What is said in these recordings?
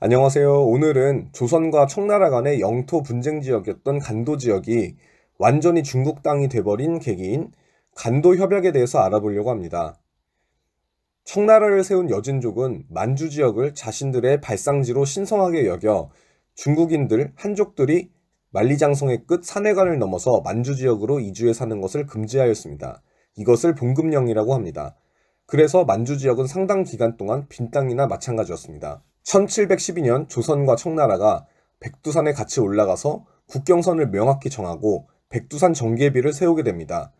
안녕하세요. 오늘은 조선과 청나라 간의 영토 분쟁 지역이었던 간도 지역이 완전히 중국 땅이 돼버린 계기인 간도 협약에 대해서 알아보려고 합니다. 청나라를 세운 여진족은 만주 지역을 자신들의 발상지로 신성하게 여겨 중국인들, 한족들이 만리장성의 끝 산해관을 넘어서 만주 지역으로 이주해 사는 것을 금지하였습니다. 이것을 봉금령이라고 합니다. 그래서 만주 지역은 상당 기간 동안 빈 땅이나 마찬가지였습니다. 1712년 조선과 청나라가 백두산에 같이 올라가서 국경선을 명확히 정하고 백두산 정계비를 세우게 됩니다.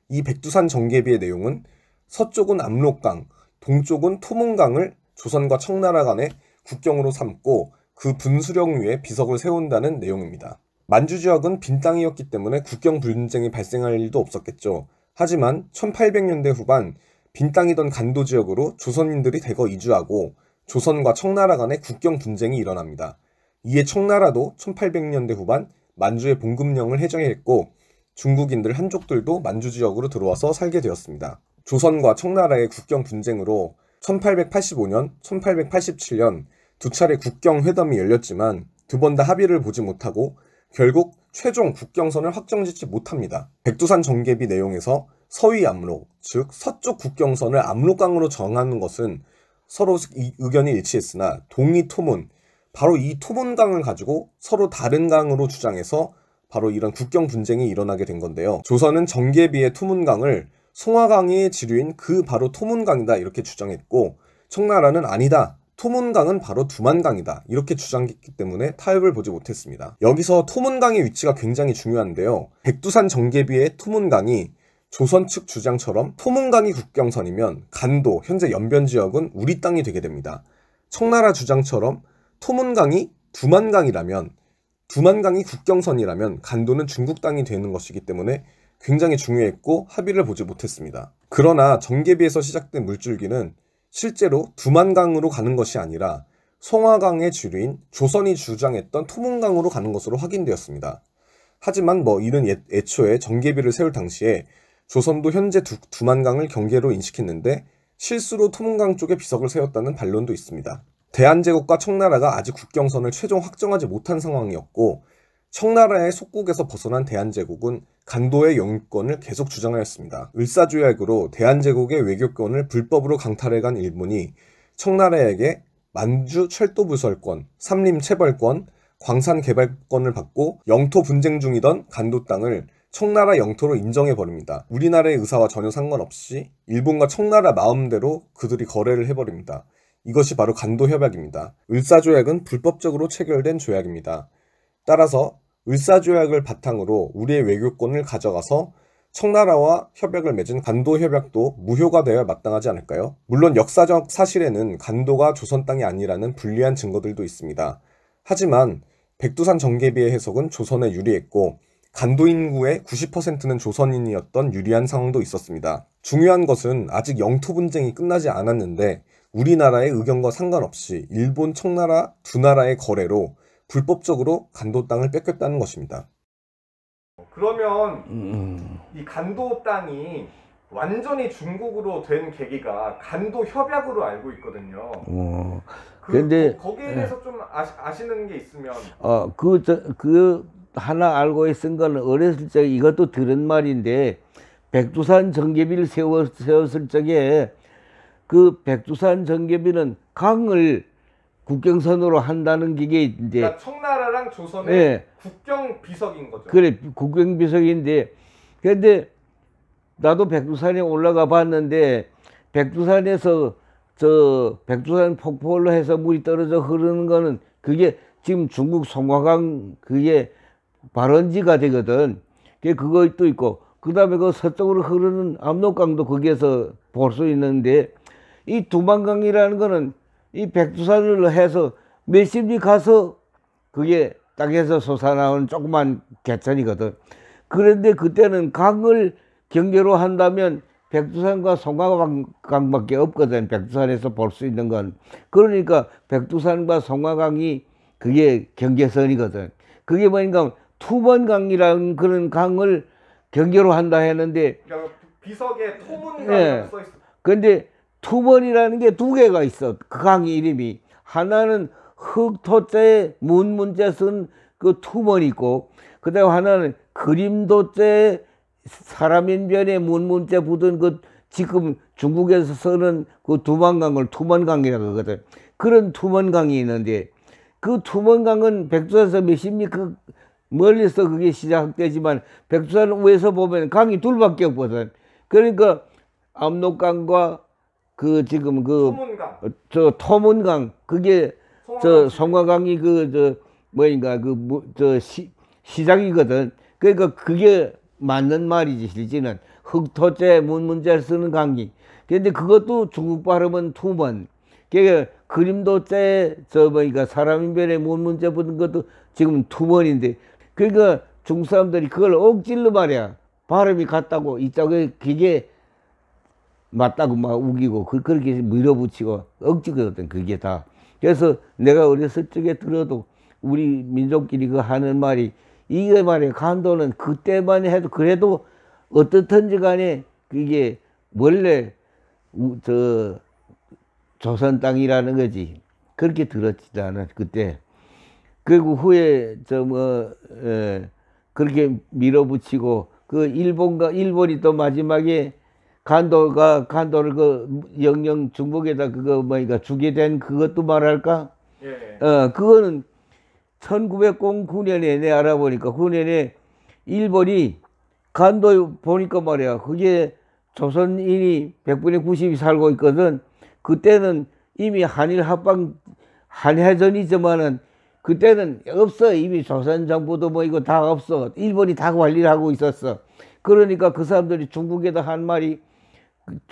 이 백두산 정계비의 내용은 서쪽은 압록강, 동쪽은 토문강을 조선과 청나라 간의 국경으로 삼고 그 분수령 위에 비석을 세운다는 내용입니다. 만주 지역은 빈 땅이었기 때문에 국경 분쟁이 발생할 일도 없었겠죠. 하지만 1800년대 후반 빈 땅이던 간도 지역으로 조선인들이 대거 이주하고 조선과 청나라 간의 국경 분쟁이 일어납니다. 이에 청나라도 1800년대 후반 만주의 봉금령을 해제했고 중국인들 한족들도 만주 지역으로 들어와서 살게 되었습니다. 조선과 청나라의 국경 분쟁으로 1885년, 1887년 두 차례 국경 회담이 열렸지만 두 번 다 합의를 보지 못하고 결국 최종 국경선을 확정짓지 못합니다. 백두산 정계비 내용에서 서위 압록, 즉 서쪽 국경선을 압록강으로 정하는 것은 서로 의견이 일치했으나 동이 토문, 바로 이 토문강을 가지고 서로 다른 강으로 주장해서 바로 이런 국경 분쟁이 일어나게 된 건데요. 조선은 정계비의 토문강을 송화강의 지류인 그 바로 토문강이다 이렇게 주장했고 청나라는 아니다, 토문강은 바로 두만강이다 이렇게 주장했기 때문에 타협을 보지 못했습니다. 여기서 토문강의 위치가 굉장히 중요한데요. 백두산 정계비의 토문강이 조선 측 주장처럼 토문강이 국경선이면 간도, 현재 연변 지역은 우리 땅이 되게 됩니다. 청나라 주장처럼 토문강이 두만강이라면 두만강이 국경선이라면 간도는 중국 땅이 되는 것이기 때문에 굉장히 중요했고 합의를 보지 못했습니다. 그러나 정계비에서 시작된 물줄기는 실제로 두만강으로 가는 것이 아니라 송화강의 주류인 조선이 주장했던 토문강으로 가는 것으로 확인되었습니다. 하지만 이는 애초에 정계비를 세울 당시에 조선도 현재 두만강을 경계로 인식했는데 실수로 토문강 쪽에 비석을 세웠다는 반론도 있습니다. 대한제국과 청나라가 아직 국경선을 최종 확정하지 못한 상황이었고 청나라의 속국에서 벗어난 대한제국은 간도의 영유권을 계속 주장하였습니다. 을사조약으로 대한제국의 외교권을 불법으로 강탈해간 일본이 청나라에게 만주 철도부설권, 삼림체벌권, 광산개발권을 받고 영토 분쟁 중이던 간도 땅을 청나라 영토로 인정해버립니다. 우리나라의 의사와 전혀 상관없이 일본과 청나라 마음대로 그들이 거래를 해버립니다. 이것이 바로 간도협약입니다. 을사조약은 불법적으로 체결된 조약입니다. 따라서 을사조약을 바탕으로 우리의 외교권을 가져가서 청나라와 협약을 맺은 간도협약도 무효가 되어야 마땅하지 않을까요? 물론 역사적 사실에는 간도가 조선 땅이 아니라는 불리한 증거들도 있습니다. 하지만 백두산 정계비의 해석은 조선에 유리했고 간도 인구의 90%는 조선인이었던 유리한 상황도 있었습니다. 중요한 것은 아직 영토 분쟁이 끝나지 않았는데 우리나라의 의견과 상관없이 일본, 청나라 두 나라의 거래로 불법적으로 간도 땅을 뺏겼다는 것입니다. 그러면 이 간도 땅이 완전히 중국으로 된 계기가 간도 협약으로 알고 있거든요. 근데 거기에 대해서 좀 아시는 게 있으면. 그 하나 알고 있은 건 어렸을 적에 이것도 들은 말인데 백두산 정계비를 세웠을 적에 그 백두산 정계비는 강을 국경선으로 한다는 게 이제 그러니까 청나라랑 조선의 국경 비석인 거죠. 그래, 국경 비석인데 근데 나도 백두산에 올라가 봤는데 백두산에서 백두산 폭포로 해서 물이 떨어져 흐르는 거는 그게 지금 중국 송화강 그게 발원지가 되거든. 그것도 있고 그 다음에 그 서쪽으로 흐르는 압록강도 거기에서 볼 수 있는데 이 두만강이라는 거는 이 백두산을 해서 몇십 리 가서 그게 땅에서 솟아나오는 조그만 개천이거든. 그런데 그때는 강을 경계로 한다면 백두산과 송화강밖에 없거든. 백두산에서 볼 수 있는 건. 그러니까 백두산과 송화강이 그게 경계선이거든. 그게 뭐니까 투번강이라는 그런 강을 경계로 한다 했는데 그러니까 비석에 토문강이라고 써 있어. 근데 투번이라는 게 두 개가 있어. 그 강이 이름이. 하나는 흙토자에 문문자 쓴 그 투먼 있고, 그다음 하나는 그림도자에 사람인변에 문문자 붙은 그 지금 중국에서 쓰는 그 두만강을 투먼강이라고 하거든. 그런 투먼강이 있는데, 그 투먼강은 백두산에서 몇십 미터 멀리서 그게 시작되지만 백두산 위에서 보면 강이 둘밖에 없거든. 그러니까 압록강과 그 지금 그 소문강, 저 토문강, 그게 저 송화강이 그 저 뭐인가 그 저 시작이거든. 그러니까 그게 맞는 말이지. 실제는 흙토제 문문자를 쓰는 강이. 근데 그것도 중국 발음은 투먼. 그러니까 그림도자에 저 뭐니까 사람인변에 문문자 붙은 것도 지금 투먼인데, 그러니까 중국 사람들이 그걸 억질로 말이야. 발음이 같다고 이쪽에 그게 맞다고 막 우기고 그렇게 밀어붙이고 억지거든 그게 다. 그래서 내가 어렸을 적에 들어도 우리 민족끼리 그 하는 말이, 이게 말이야, 간도는 그때만 해도 그래도 어떻든지 간에 그게 원래 저 조선 땅이라는 거지. 그렇게 들었지 나는 그때. 그리고 후에 저 뭐 그렇게 밀어붙이고 그 일본이 또 마지막에 간도를 그 영영 중국에다 그거 뭐니까 주게 된 그것도 말할까? 예. 그거는 1909년에 내 알아보니까 9년에 일본이 간도 보니까 말이야, 그게 조선인이 100분의 90이 살고 있거든. 그때는 이미 한일 합방 한해전이지만은 그때는 없어. 이미 조선 정부도 뭐 이거 다 없어. 일본이 다 관리를 하고 있었어. 그러니까 그 사람들이 중국에다 한 말이,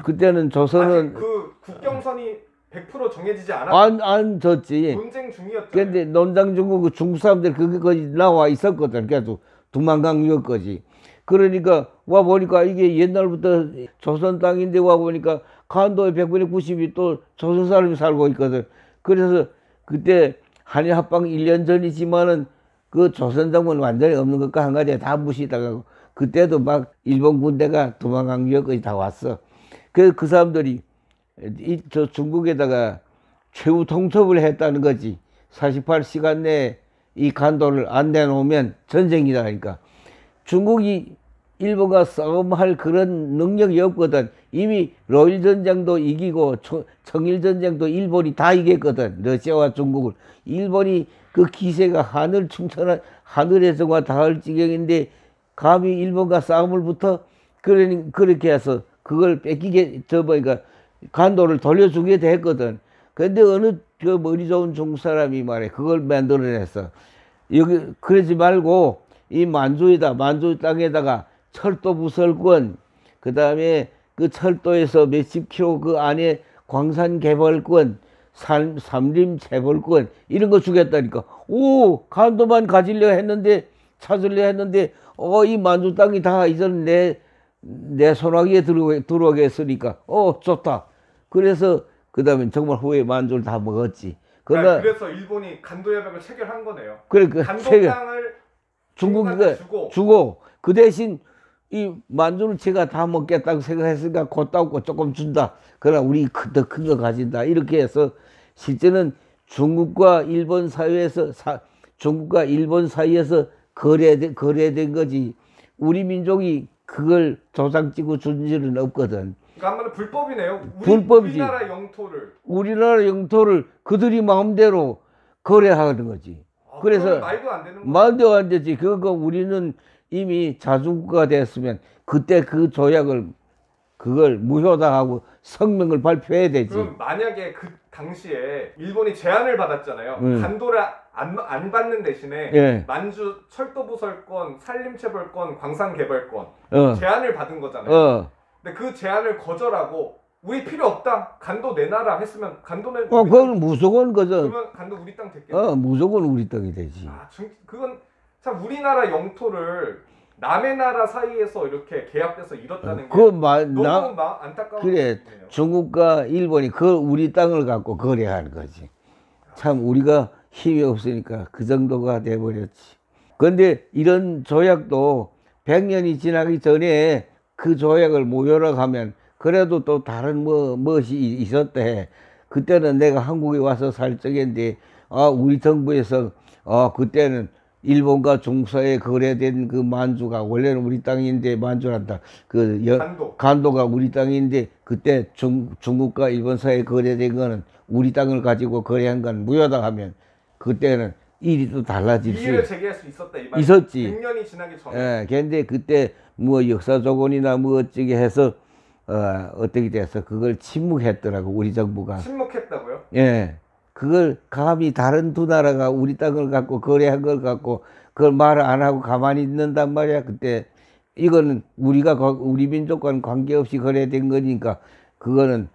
그때는 조선은 그 국경선이 100% 정해지지 않았. 안 졌지. 논쟁 중이었죠. 근데 논당 중국 중국 사람들 거기 나와 있었거든. 그래도 두만강 위역까지. 그러니까 와 보니까 이게 옛날부터 조선 땅인데 와 보니까 간도의 100분의 90이 또 조선 사람이 살고 있거든. 그래서 그때 한일 합방 1년 전이지만은 그 조선 정부는 완전히 없는 것과 한 가지에 다 무시당하고, 그때도 막 일본 군대가 두만강 위역까지 다 왔어. 그래서 그 사람들이 저 중국에다가 최후 통첩을 했다는 거지. 48시간 내에 이 간도를 안 내놓으면 전쟁이다 하니까. 중국이 일본과 싸움할 그런 능력이 없거든. 이미 로일 전쟁도 이기고 청일 전쟁도 일본이 다 이겼거든. 러시아와 중국을. 일본이 그 기세가 하늘 충천한 하늘에서가 닿을 지경인데 감히 일본과 싸움을 붙어. 그렇게 해서 그걸 뺏기게 뭐니까 간도를 돌려주게 됐거든. 근데 어느 그 머리 좋은 중국 사람이 말해 그걸 만들어냈어. 여기 그러지 말고 이 만주 땅에다가 철도 부설권, 그 다음에 그 철도에서 몇십 킬로 그 안에 광산 개발권, 삼림 재벌권 이런 거 주겠다니까. 오, 간도만 가지려 했는데 찾으려 했는데 이 만주 땅이 다 이전 내 손아귀에 들어오게 했으니까 좋다. 그래서 그 다음에 정말 후에 만주를 다 먹었지. 그래서 일본이 간도협약을 체결한 거네요. 그래, 간도 땅을 중국이가 주고 그 대신 이 만주를 제가 다 먹겠다고 생각했으니까 곧다고 조금 준다. 그러나 우리 더 큰 거 가진다. 이렇게 해서 실제는 중국과 일본 사이에서 거래된 거지. 우리 민족이 그걸 조상찍고 준 일은 없거든. 그러니까 한마디로 불법이네요. 불법이지. 우리나라 영토를 그들이 마음대로 거래하는 거지. 그래서 말도 안 되는 거야. 말도 안 되지. 그거 우리는 이미 자주국가가 됐으면 그때 그 조약을 그걸 무효당하고 성명을 발표해야 되지. 그럼 만약에 그 당시에 일본이 제안을 받았잖아요. 간도를 안 받는 대신에 만주 철도 부설권, 산림체벌권, 광산개발권 제안을 받은 거잖아요. 근데 그 제안을 거절하고 우리 필요 없다, 간도 내놔라 했으면 간도는 그건 무조건 거죠. 그러면 간도 우리 땅 됐겠네. 무조건 우리 땅이 되지. 그건 참 우리나라 영토를 남의 나라 사이에서 이렇게 계약돼서 잃었다는 게 너무 안타까운 그래. 부분이에요. 중국과 일본이 우리 땅을 갖고 거래하는 거지. 참 우리가 힘이 없으니까 그 정도가 돼버렸지. 그런데 이런 조약도 100년이 지나기 전에 그 조약을 무효로 하면 그래도 또 다른 무엇이 있었대. 그때는 내가 한국에 와서 살 적인데 우리 정부에서 그때는 일본과 중서에 거래된 그 만주가 원래는 우리 땅인데 만주란다. 간도가 우리 땅인데 그때 중국과 일본 사이에 거래된 거는 우리 땅을 가지고 거래한 건 무효다 하면 그때는 일이 또 달라질 수 이의를 제기할 수 있었다 이 말이. 있었지. 100년이 지나기 전에. 예, 근데 그때 뭐 역사 조건이나 뭐 어쩌게 해서 어떻게 돼서 그걸 침묵했더라고 우리 정부가. 침묵했다고요? 예. 그걸 감히 다른 두 나라가 우리 땅을 갖고 거래한 걸 갖고 그걸 말을 안 하고 가만히 있는단 말이야. 그때 이거는 우리 민족과는 관계없이 거래된 거니까 그거는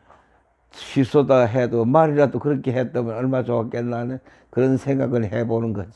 실소다 해도 말이라도 그렇게 했다면 얼마나 좋았겠나 하는 그런 생각을 해보는 거지.